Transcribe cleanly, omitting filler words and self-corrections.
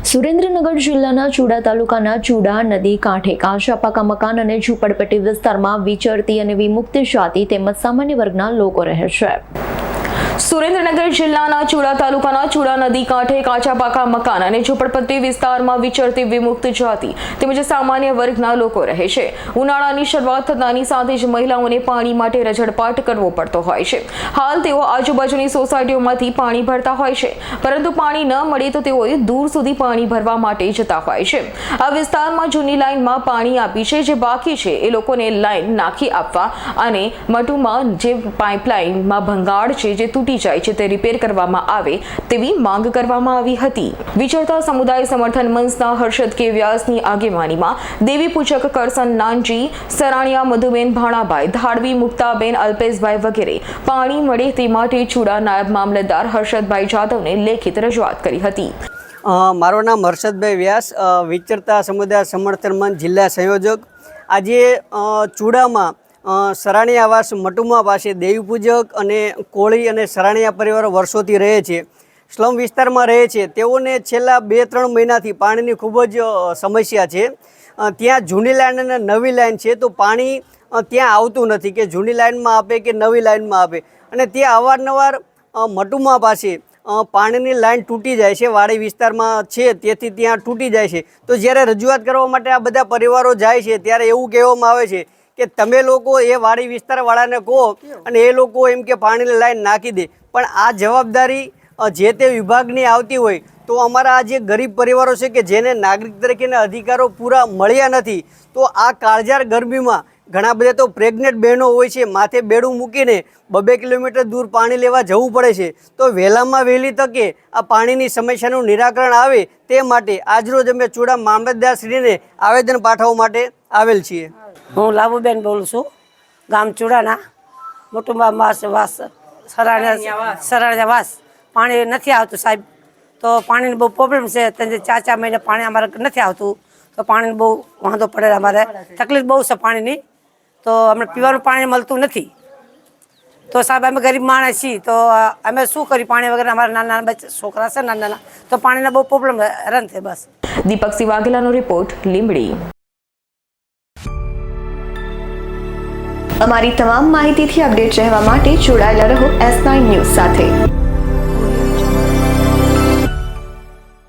સુરેન્દ્રનગર જિલ્લાના ચુડા તાલુકાના ચુડા નદી કાંઠે કાચા પાકા મકાન અને ઝૂંપડપટ્ટી વિસ્તારમાં વિચરતી અને વિમુક્ત જાતિ તેમજ સામાન્ય વર્ગના લોકો રહે છે। સુરેન્દ્રનગર જિલ્લાના ચુડા તાલુકાના ચુડા નદી કાંઠે કાચા પાકા મકાન અને ઝૂંપડપટ્ટી વિસ્તારમાં વિચરતી વિમુક્ત જાતિ તેમજ સામાન્ય વર્ગના લોકો રહે છે। ઉનાળાની શરૂઆત થતાની સાથે જ મહિલાઓને પાણી માટે રઝળપાટ કરવો પડતો હોય છે। હાલ તેઓ આજુબાજુની સોસાયટીઓમાંથી પાણી ભરતા હોય છે, પરંતુ પાણી ન મળે તો તેઓએ દૂર સુધી પાણી ભરવા માટે જતા હોય છે। આ વિસ્તારમાં જૂની લાઇનમાં પાણી આપી છે, જે બાકી છે એ લોકોને લાઇન નાખી આપવા અને મટુમાં જે પાઇપલાઇનમાં ભંગાણ છે જે તૂટી જાય છે તે રિપેર કરવામાં આવે તેવી માંગ કરવામાં આવી હતી। વિચરતા સમુદાય સમર્થન મંચના હર્ષદ કે વ્યાસની આગેવાનીમાં દેવી પૂજક કરસન નાનજી, સરાણિયા મધુબેન ભાણાભાઈ, ધાડવી મુક્તાબેન, અલ્પેશભાઈ વગેરે પાણી મળે તે માટે ચુડા નાયબ મામલતદાર હર્ષદભાઈ જાદવને લેખિત રજૂઆત કરી હતી। મારું નામ હર્ષદભાઈ વ્યાસ, વિચરતા સમુદાય સમર્થન મંચ જિલ્લા સંયોજક। આજે ચુડામાં સરાણિયા આવાસ મટુમા પાસે દેવી પૂજક અને કોળી અને સરાણિયા પરિવારો વર્ષોથી રહે છે, સ્લમ વિસ્તારમાં રહે છે। તેઓને છેલ્લા 2-3 મહિનાથી પાણીની ખૂબ જ સમસ્યા છે। ત્યાં જૂની લાઈન અને નવી લાઈન છે, તો પાણી ત્યાં આવતું નથી કે જૂની લાઈનમાં આપે કે નવી લાઈનમાં આપે, અને ત્યાં અવારનવાર મટુમા પાસે પાણીની લાઈન તૂટી જાય છે, વાડી વિસ્તારમાં છે તેથી ત્યાં તૂટી જાય છે। તો જ્યારે રજૂઆત કરવા માટે આ બધા પરિવારો જાય છે ત્યારે એવું કહેવામાં આવે છે કે તમે લોકો એ વાડી વિસ્તારવાળાને કહો અને એ લોકો એમ કે પાણીની લાઈન નાખી દે, પણ આ જવાબદારી જે તે વિભાગની આવતી હોય તો અમારા આ જે ગરીબ પરિવારો છે કે જેને નાગરિક તરીકેના અધિકારો પૂરા મળ્યા નથી, તો આ કાળઝાળ ગરમીમાં ઘણા બધા તો પ્રેગ્નેન્ટ બહેનો હોય છે, માથે બેડું મૂકીને 2 કિલોમીટર દૂર પાણી લેવા જવું પડે છે। તો વહેલામાં વહેલી તકે આ પાણીની સમસ્યાનું નિરાકરણ આવે તે માટે આજરોજ અમે ચુડા મામલતદારશ્રીને આવેદન પાઠવવા માટે આવેલ છીએ। હું લાભુબેન બોલું છું, ગામ ચુડાના મોટુંબા વાસ સરાણિયા વાસ। પાણી નથી આવતું સાહેબ, તો પાણીની બહુ પ્રોબ્લેમ છે। 4 મહિને પાણી અમારે નથી આવતું, તો પાણીનો બહુ વાંધો પડે, અમારે તકલીફ બહુ છે પાણીની। તો અમને પીવાનું પાણી મળતું નથી, તો સાહેબ અમે ગરીબ માણસ છીએ, તો અમે શું કરી પાણી વગર? અમારા નાના નાના છોકરા છે, નાના તો પાણીના બહુ પ્રોબ્લેમ હેરાન થાય બસ। દીપક વાઘેલાનો રિપોર્ટ, લીંબડી। અમારી તમામ માહિતીથી અપડેટ રહેવા માટે જોડાયેલા રહો S9 ન્યૂઝ સાથે।